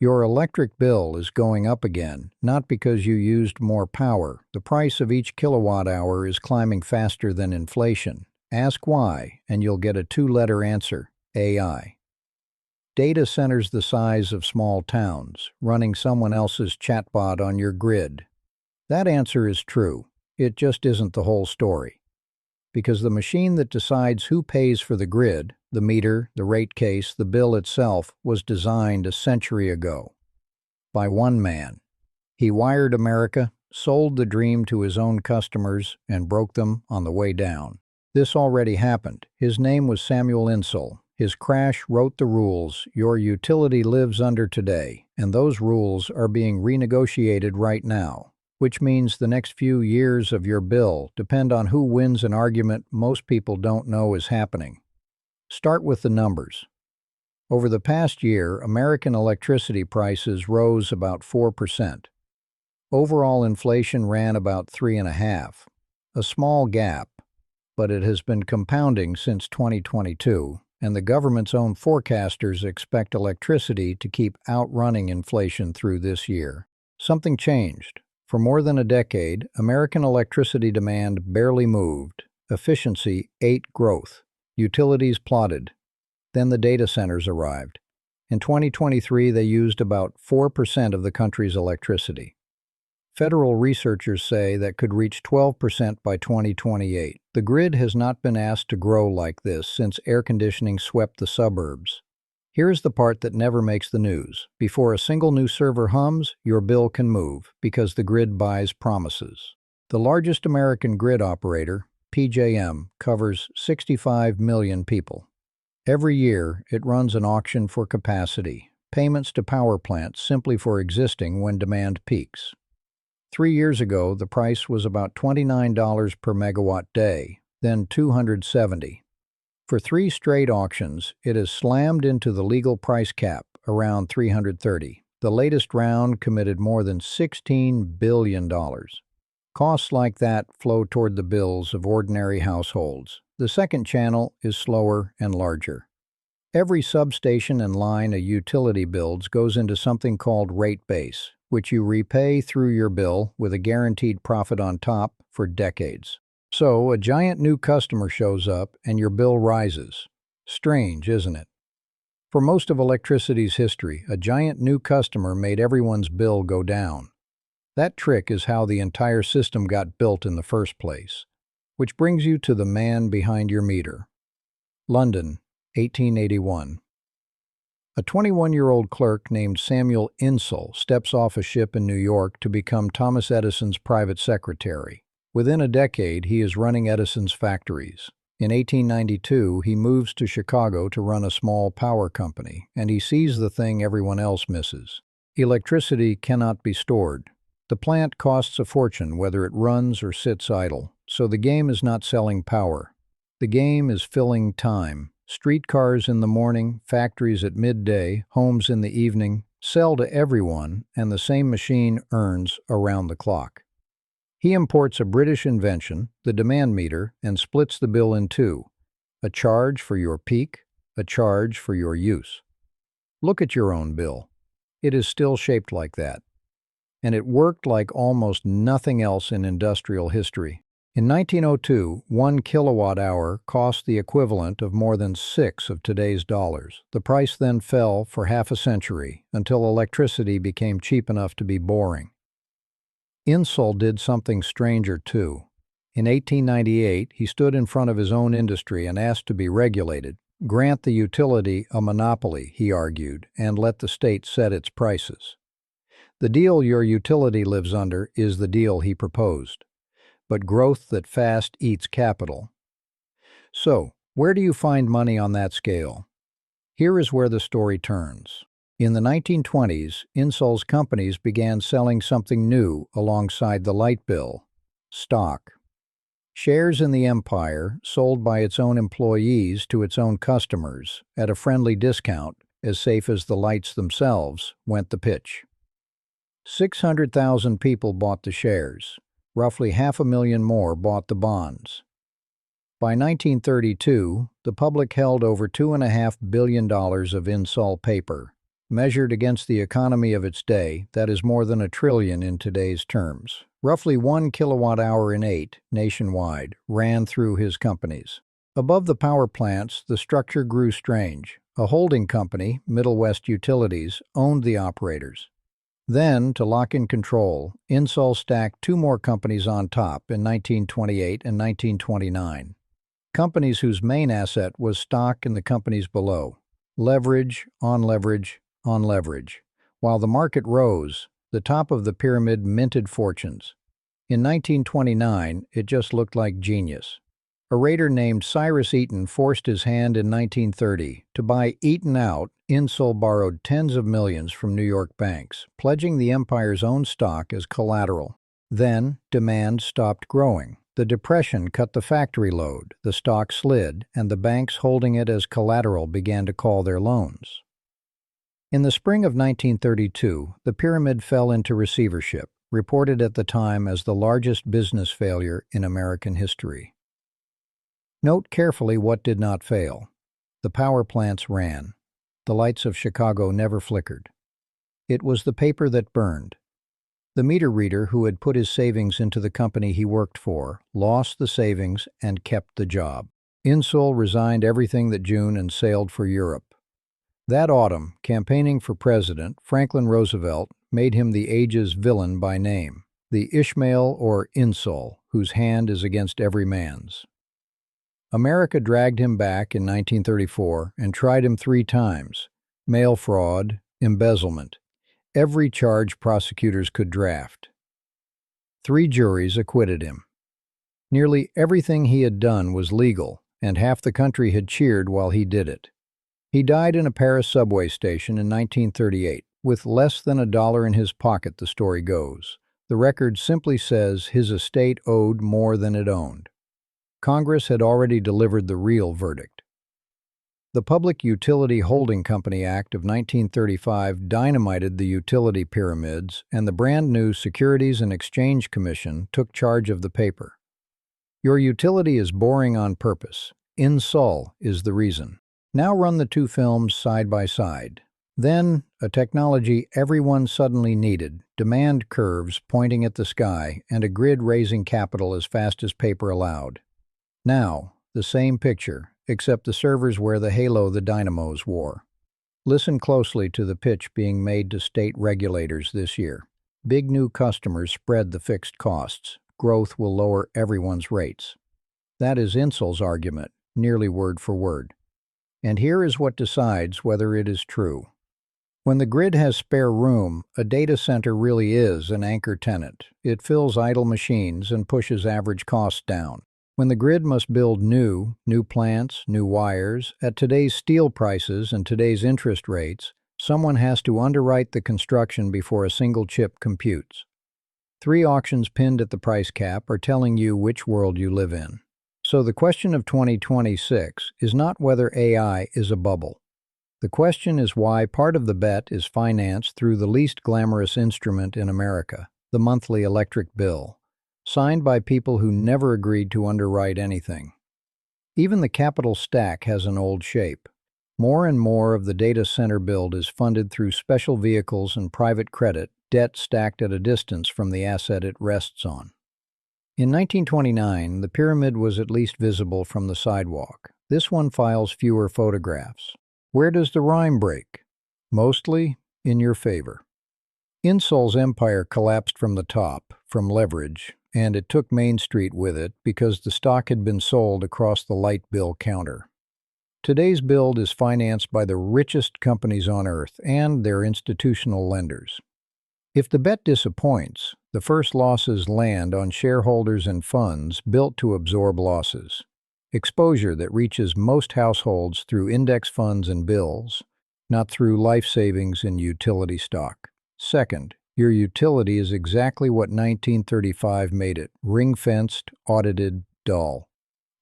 Your electric bill is going up again, not because you used more power. The price of each kilowatt hour is climbing faster than inflation. Ask why, and you'll get a two-letter answer: AI. Data centers the size of small towns, running someone else's chatbot on your grid. That answer is true. It just isn't the whole story. Because the machine that decides who pays for the grid, the meter, the rate case, the bill itself, was designed a century ago. By one man. He wired America, sold the dream to his own customers, and broke them on the way down. This already happened. His name was Samuel Insull. His crash wrote the rules your utility lives under today, and those rules are being renegotiated right now, which means the next few years of your bill depend on who wins an argument most people don't know is happening. Start with the numbers. Over the past year, American electricity prices rose about 4%. Overall inflation ran about 3.5%, a small gap, but it has been compounding since 2022, and the government's own forecasters expect electricity to keep outrunning inflation through this year. Something changed. For more than a decade, American electricity demand barely moved. Efficiency ate growth. Utilities plotted. Then the data centers arrived. In 2023, they used about 4% of the country's electricity. Federal researchers say that could reach 12% by 2028. The grid has not been asked to grow like this since air conditioning swept the suburbs. Here's the part that never makes the news. Before a single new server hums, your bill can move because the grid buys promises. The largest American grid operator, PJM, covers 65 million people. Every year, it runs an auction for capacity, payments to power plants simply for existing when demand peaks. 3 years ago, the price was about $29 per megawatt day, then $270. For 3 straight auctions, it has slammed into the legal price cap, around $330. The latest round committed more than $16 billion. Costs like that flow toward the bills of ordinary households. The second channel is slower and larger. Every substation and line a utility builds goes into something called rate base, which you repay through your bill with a guaranteed profit on top for decades. So, a giant new customer shows up and your bill rises. Strange, isn't it? For most of electricity's history, a giant new customer made everyone's bill go down. That trick is how the entire system got built in the first place. Which brings you to the man behind your meter. London, 1881. A 21-year-old clerk named Samuel Insull steps off a ship in New York to become Thomas Edison's private secretary. Within a decade, he is running Edison's factories. In 1892, he moves to Chicago to run a small power company, and he sees the thing everyone else misses. Electricity cannot be stored. The plant costs a fortune whether it runs or sits idle, so the game is not selling power. The game is filling time. Streetcars in the morning, factories at midday, homes in the evening, sell to everyone, and the same machine earns around the clock. He imports a British invention, the demand meter, and splits the bill in two: a charge for your peak, a charge for your use. Look at your own bill. It is still shaped like that. And it worked like almost nothing else in industrial history. In 1902, 1 kilowatt hour cost the equivalent of more than 6 of today's dollars. The price then fell for half a century until electricity became cheap enough to be boring. Insull did something stranger too. In 1898, he stood in front of his own industry and asked to be regulated. Grant the utility a monopoly, he argued, and let the state set its prices. The deal your utility lives under is the deal he proposed. But growth that fast eats capital. So, where do you find money on that scale? Here is where the story turns. In the 1920s, Insull's companies began selling something new alongside the light bill: stock. Shares in the empire, sold by its own employees to its own customers at a friendly discount, as safe as the lights themselves, went the pitch. 600,000 people bought the shares. Roughly 500,000 more bought the bonds. By 1932, the public held over $2.5 billion of Insull paper. Measured against the economy of its day, that is more than $1 trillion in today's terms. Roughly 1 kilowatt hour in 8, nationwide, ran through his companies. Above the power plants, the structure grew strange. A holding company, Middle West Utilities, owned the operators. Then, to lock in control, Insull stacked 2 more companies on top in 1928 and 1929. Companies whose main asset was stock in the companies below. Leverage, on leverage, on leverage. While the market rose, the top of the pyramid minted fortunes. In 1929, it just looked like genius. A raider named Cyrus Eaton forced his hand in 1930. To buy Eaton out, Insull borrowed tens of millions from New York banks, pledging the empire's own stock as collateral. Then, demand stopped growing. The Depression cut the factory load, the stock slid, and the banks holding it as collateral began to call their loans. In the spring of 1932, the pyramid fell into receivership, reported at the time as the largest business failure in American history. Note carefully what did not fail. The power plants ran. The lights of Chicago never flickered. It was the paper that burned. The meter reader who had put his savings into the company he worked for lost the savings and kept the job. Insull resigned everything that June and sailed for Europe. That autumn, campaigning for president, Franklin Roosevelt made him the age's villain by name, the Ishmael or Insull, whose hand is against every man's. America dragged him back in 1934 and tried him 3 times: mail fraud, embezzlement, every charge prosecutors could draft. 3 juries acquitted him. Nearly everything he had done was legal, and half the country had cheered while he did it. He died in a Paris subway station in 1938, with less than $1 in his pocket, the story goes. The record simply says his estate owed more than it owned. Congress had already delivered the real verdict. The Public Utility Holding Company Act of 1935 dynamited the utility pyramids, and the brand new Securities and Exchange Commission took charge of the paper. Your utility is boring on purpose. Insull is the reason. Now run the 2 films side by side. Then, a technology everyone suddenly needed, demand curves pointing at the sky, and a grid raising capital as fast as paper allowed. Now, the same picture, except the servers wear the halo the dynamos wore. Listen closely to the pitch being made to state regulators this year. Big new customers spread the fixed costs. Growth will lower everyone's rates. That is Insull's argument, nearly word for word. And here is what decides whether it is true. When the grid has spare room, a data center really is an anchor tenant. It fills idle machines and pushes average costs down. When the grid must build new plants, new wires, at today's steel prices and today's interest rates, someone has to underwrite the construction before a single chip computes. 3 auctions pinned at the price cap are telling you which world you live in. So the question of 2026 is not whether AI is a bubble. The question is why part of the bet is financed through the least glamorous instrument in America, the monthly electric bill, signed by people who never agreed to underwrite anything. Even the capital stack has an old shape. More and more of the data center build is funded through special vehicles and private credit, debt stacked at a distance from the asset it rests on. In 1929, the pyramid was at least visible from the sidewalk. This one files fewer photographs. Where does the rhyme break? Mostly in your favor. Insull's empire collapsed from the top, from leverage, and it took Main Street with it because the stock had been sold across the light bill counter. Today's build is financed by the richest companies on earth and their institutional lenders. If the bet disappoints, the first losses land on shareholders and funds built to absorb losses. Exposure that reaches most households through index funds and bills, not through life savings in utility stock. Second, your utility is exactly what 1935 made it: ring-fenced, audited, dull.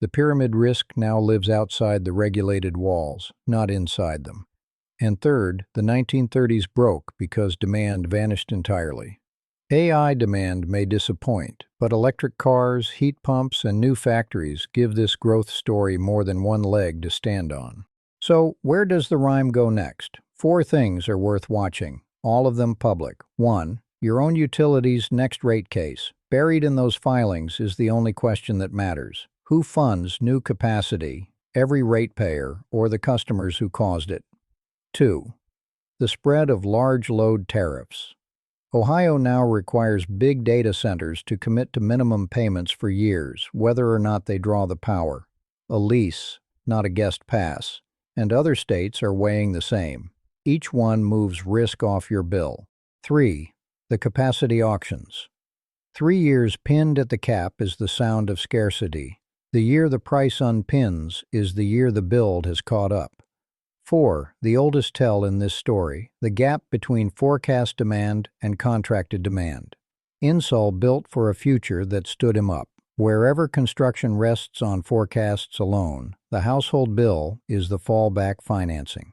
The pyramid risk now lives outside the regulated walls, not inside them. And third, the 1930s broke because demand vanished entirely. AI demand may disappoint, but electric cars, heat pumps, and new factories give this growth story more than one leg to stand on. So, where does the rhyme go next? 4 things are worth watching, all of them public. 1. Your own utilities' next rate case. Buried in those filings is the only question that matters. Who funds new capacity, every ratepayer, or the customers who caused it? 2. The spread of large load tariffs. Ohio now requires big data centers to commit to minimum payments for years, whether or not they draw the power. A lease, not a guest pass. And other states are weighing the same. Each one moves risk off your bill. 3. The capacity auctions. 3 years pinned at the cap is the sound of scarcity. The year the price unpins is the year the build has caught up. 4. The oldest tell in this story, the gap between forecast demand and contracted demand. Insull built for a future that stood him up. Wherever construction rests on forecasts alone, the household bill is the fallback financing.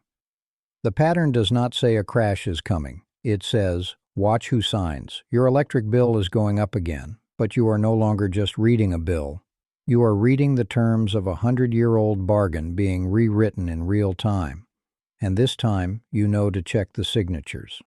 The pattern does not say a crash is coming. It says, watch who signs. Your electric bill is going up again, but you are no longer just reading a bill. You are reading the terms of a 100-year-old bargain being rewritten in real time. And this time, you know to check the signatures.